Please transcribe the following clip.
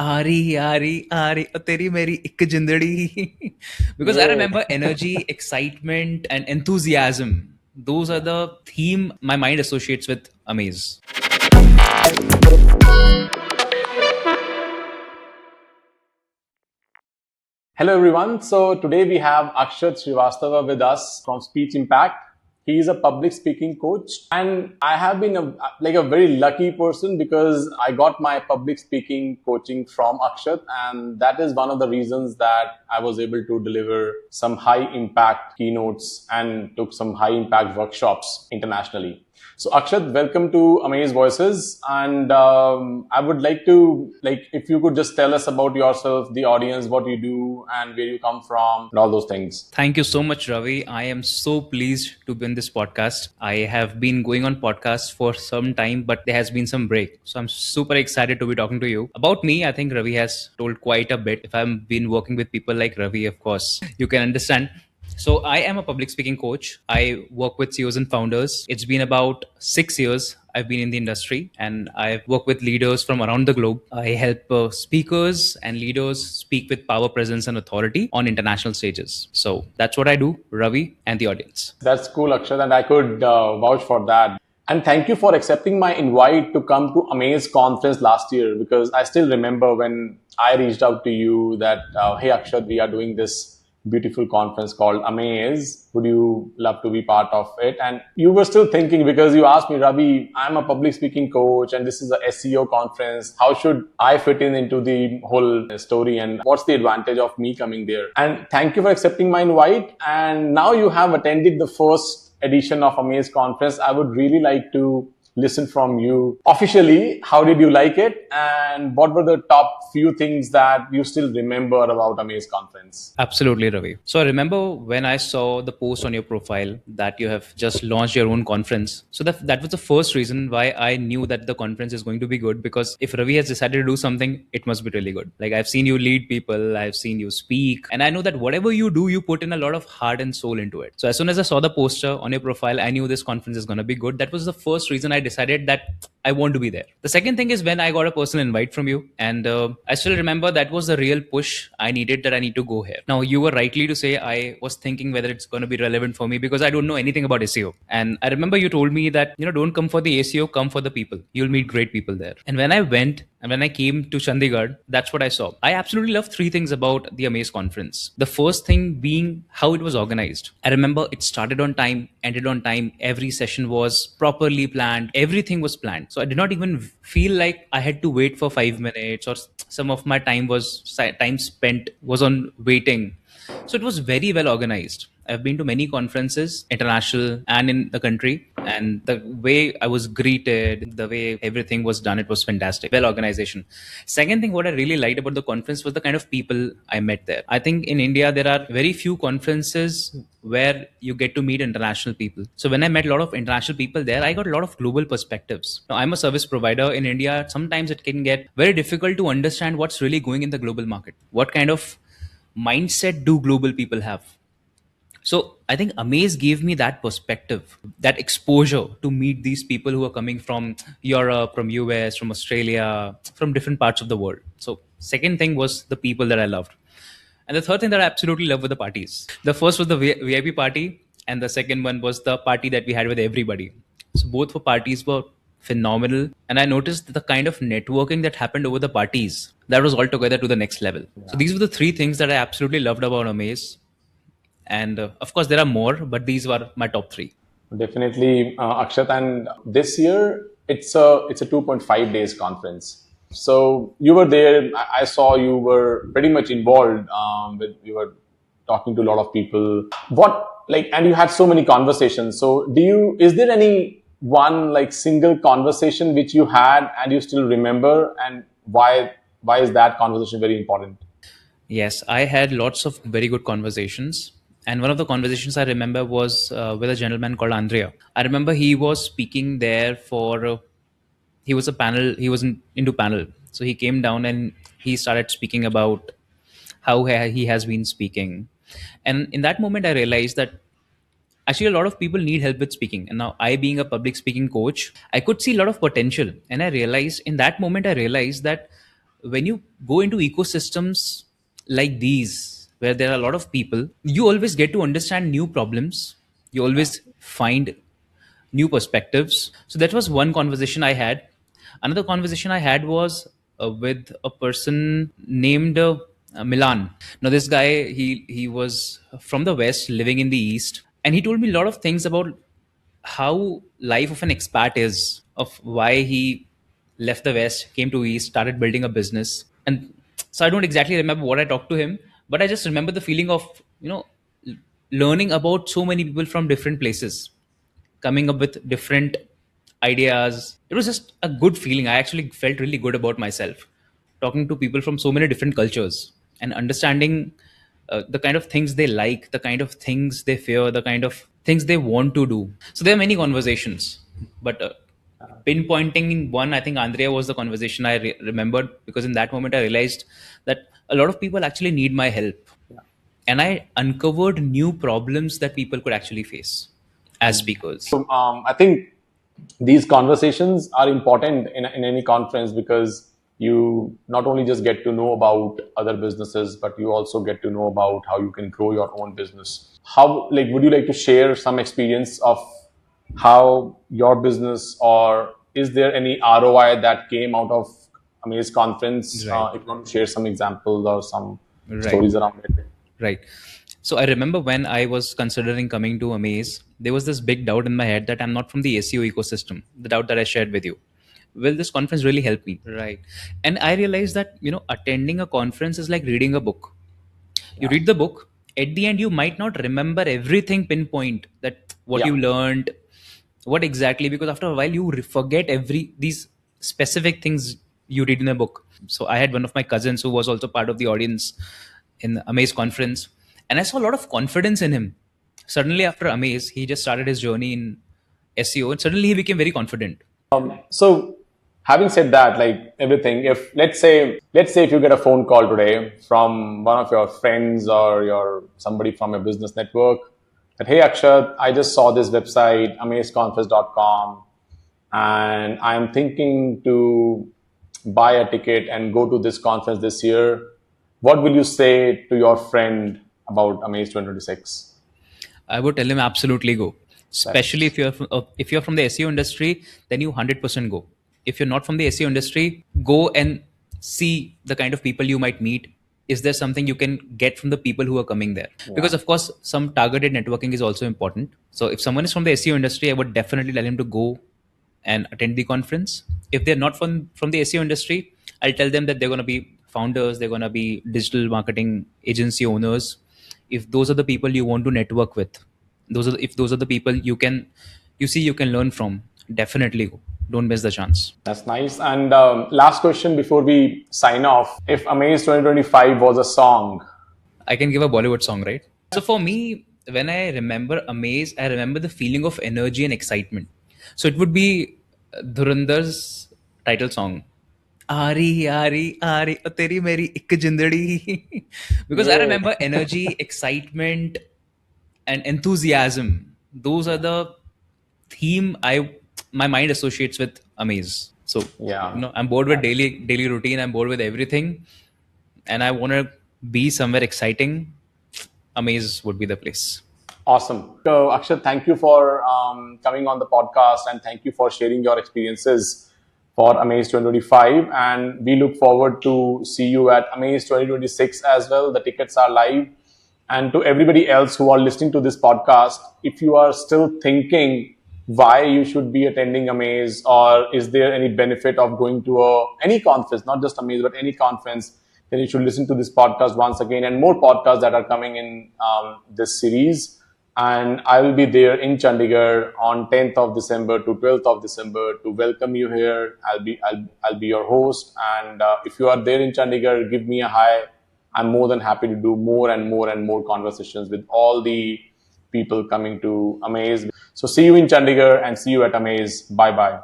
आ रही और तेरी मेरी एक जिंदड़ी. Because I Yeah. remember energy, excitement, and enthusiasm. Those are the theme my mind associates with Amaze. Hello, everyone. So today we have Akshat Shrivastava with us from Speech Impact. He is a public speaking coach, and I have been a very lucky person because I got my public speaking coaching from Akshat, and that is one of the reasons that I was able to deliver some high impact keynotes and took some high impact workshops internationally. So Akshat, welcome to Amaze Voices, and I would like to if you could just tell us about yourself, the audience, what you do, and where you come from, and all those things. Thank you so much, Ravi. I am so pleased to be in this podcast. I have been going on podcasts for some time, but there has been some break. So I'm super excited to be talking to you. About me, I think Ravi has told quite a bit. If I've been working with people like Ravi, of course, you can understand. So I am a public speaking coach. I work with CEOs and founders. It's been about 6 years I've been in the industry, and I've worked with leaders from around the globe. I help speakers and leaders speak with power, presence, and authority on international stages. So that's what I do, Ravi, and the audience. That's cool, Akshat, and I could vouch for that. And thank you for accepting my invite to come to Amaze conference last year because I still remember when I reached out to you that, hey, Akshat, we are doing this beautiful conference called Amaze. Would you love to be part of it? And you were still thinking because you asked me, Ravi, I'm a public speaking coach and this is a SEO conference. How should I fit in into the whole story and what's the advantage of me coming there? And thank you for accepting my invite. And now you have attended the first edition of Amaze conference. I would really like to listen from you officially. How did you like it? And what were the top few things that you still remember about Amaze conference? Absolutely, Ravi. So I remember when I saw the post on your profile that you have just launched your own conference. So that was the first reason why I knew that the conference is going to be good, because if Ravi has decided to do something, it must be really good. Like, I've seen you lead people, I've seen you speak, and I know that whatever you do, you put in a lot of heart and soul into it. So as soon as I saw the poster on your profile, I knew this conference is going to be good. That was the first reason I decided that I want to be there. The second thing is when I got a personal invite from you, and I still remember that was the real push I needed, that I need to go here. Now, you were rightly to say I was thinking whether it's going to be relevant for me because I don't know anything about SEO. And I remember you told me that, don't come for the SEO, come for the people. You'll meet great people there. And when I went and when I came to Chandigarh, that's what I saw. I absolutely love three things about the Amaze conference. The first thing being how it was organized. I remember it started on time, ended on time. Every session was properly planned. Everything was planned. So I did not even feel like I had to wait for 5 minutes, or some of my time spent was on waiting. So it was very well organized. I've been to many conferences, international and in the country, and the way I was greeted, the way everything was done, it was fantastic. Well organization. Second thing, what I really liked about the conference was the kind of people I met there. I think in India there are very few conferences where you get to meet international people. So when I met a lot of international people there, I got a lot of global perspectives. Now, I'm a service provider in India. Sometimes it can get very difficult to understand what's really going in the global market. What kind of mindset do global people have? So I think Amaze gave me that perspective, that exposure to meet these people who are coming from Europe, from US, from Australia, from different parts of the world. So second thing was the people that I loved. And the third thing that I absolutely love were the parties. The first was the VIP party, and the second one was the party that we had with everybody. So both for parties were phenomenal. And I noticed the kind of networking that happened over the parties, that was altogether to the next level. So these were the three things that I absolutely loved about Amaze. And of course, there are more, but these were my top three. Definitely, Akshat. And this year, it's a 2.5 days conference. So you were there. I saw you were pretty much involved. With you were talking to a lot of people. And you had so many conversations. So is there any one like single conversation which you had and you still remember, and why is that conversation very important? Yes, I had lots of very good conversations. And one of the conversations I remember was with a gentleman called Andrea. I remember he was speaking there for, he was a panel, he was into panel. So he came down and he started speaking about how he has been speaking. And in that moment, I realized that actually a lot of people need help with speaking. And now, I being a public speaking coach, I could see a lot of potential. And I realized in that moment, I realized that when you go into ecosystems like these, where there are a lot of people, you always get to understand new problems. You Yeah. always find new perspectives. So that was one conversation I had. Another conversation I had was with a person named Milan. Now this guy, he was from the West, living in the East, and he told me a lot of things about how life of an expat is, of why he left the West, came to East, started building a business. And so I don't exactly remember what I talked to him, but I just remember the feeling of, learning about so many people from different places, coming up with different ideas. It was just a good feeling. I actually felt really good about myself, talking to people from so many different cultures and understanding the kind of things they like, the kind of things they fear, the kind of things they want to do. So there are many conversations, but pinpointing in one, I think Andrea was the conversation I remembered, because in that moment I realized that a lot of people actually need my help, and I uncovered new problems that people could actually face as speakers. So I think these conversations are important in any conference, because you not only just get to know about other businesses, but you also get to know about how you can grow your own business. How, like, would you like to share some experience of how your business, or is there any ROI that came out of Amaze conference? Right. If you want to share some examples or some Right. stories around it. Right. So I remember when I was considering coming to Amaze, there was this big doubt in my head that I'm not from the SEO ecosystem, the doubt that I shared with you. Will this conference really help me? Right. And I realized that, attending a conference is like reading a book. You Yeah. read the book, at the end, you might not remember everything pinpoint, that what Yeah. you learned, what exactly, because after a while, you forget these specific things you read in a book. So I had one of my cousins who was also part of the audience in the Amaze conference, and I saw a lot of confidence in him. Suddenly, after Amaze, he just started his journey in SEO, and suddenly he became very confident. So having said that, like everything, if let's say if you get a phone call today from one of your friends or your somebody from your business network that, hey Akshat, I just saw this website, amazeconference.com, and I'm thinking to buy a ticket and go to this conference this year. What will you say to your friend about Amaze 2026? I would tell him absolutely go. Especially That's if you're from the SEO industry, then you 100% go. If you're not from the SEO industry, go and see the kind of people you might meet. Is there something you can get from the people who are coming there? Because yeah. of course, some targeted networking is also important. So if someone is from the SEO industry, I would definitely tell him to go and attend the conference. If they're not from the SEO industry, I'll tell them that they're going to be founders, they're going to be digital marketing agency owners. If those are the people you want to network with, if those are the people you can learn from, definitely go. Don't miss the chance. That's nice. And last question before we sign off. If Amaze 2025 was a song, I can give a Bollywood song, right? So for me, when I remember Amaze, I remember the feeling of energy and excitement. So it would be Dhurandar's title song. Ari, Ari, Ari, oh, teri meri ik jindadi. Because I yay. remember energy, excitement, and enthusiasm. Those are the theme my mind associates with Amaze. So Yeah. I'm bored with daily routine. I'm bored with everything, and I want to be somewhere exciting. Amaze would be the place. Awesome. So, Akshat, thank you for coming on the podcast, and thank you for sharing your experiences for Amaze 2025. And we look forward to see you at Amaze 2026 as well. The tickets are live. And to everybody else who are listening to this podcast, if you are still thinking why you should be attending Amaze, or is there any benefit of going to any conference, not just Amaze, but any conference, then you should listen to this podcast once again, and more podcasts that are coming in this series. And I will be there in Chandigarh on 10th of December to 12th of December to welcome you here. I'll be your host, and if you are there in Chandigarh, give me a hi. I'm more than happy to do more and more and more conversations with all the people coming to Amaze. So see you in Chandigarh and see you at Amaze. Bye bye.